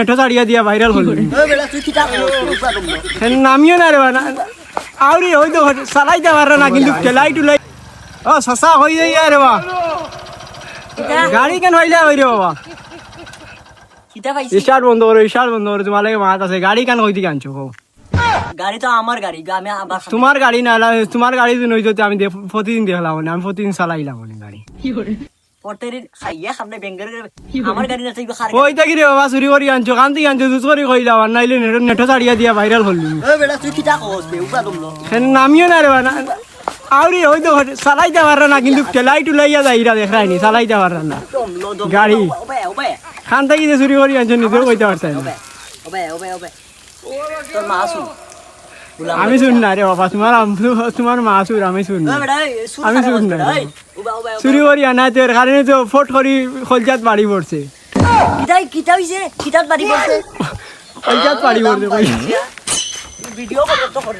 NATO ছাড়িয়া দিয়া viral হল ওই বেলা তুই কিটা করছিস নামিও না রে বানা আউরি ওই তো চালাইতে পারে না কিন্তু ঠেলাই টুলাই ও সসা হয়ে যাই রে বা গাড়ি কেন হইলে হই রে বাবা কিটা পাইছিস স্টার্ট বন্ধ করে তোমার লাগে মাত আছে গাড়ি কেন হইতে আনছো কও গাড়ি তো আমার গাড়ি আমি আবার তোমার গাড়ি না তোমার গাড়ি দিন হইতো আমি প্রতিদিন দেখলাম না আমি প্রতিদিন চালাইলাম গাড়ি পড়তের খাইয়া সামনে বেঙ্গের আমার গাড়ি না চাইবে খার ওই দেখি রে বাবা চুরি করে আনছো কান থেকে আনছো দুধ করে কইলাম আর নাইলে নেটো ছাড়িয়া দিয়া ভাইরাল হল ওই বেলা তুই কিটা করছিস উপরা তোমলো নামিও না রে বানা আউরি ওই তো চালাইতে পারে না কিন্তু ঠেলাই টুলাইয়া যাই দেখায়নি চালাইতে পারে না তোমলো গাড়ি ওবে খান থেকে যে চুরি করে আনছো নিজেও কইতে পারছে না ওবে তোর মা আসু আমি শুন না রে বাবা তোমার মা সুর আমি শুন না আমি শুন না চুরি করি আনা তোর কারণে তো ফট করি খলজাত বাড়ি পড়ছে কিটা হইছে কিটাত বাড়ি পড়ছে খলজাত বাড়ি পড়ছে ভিডিও করে তো করে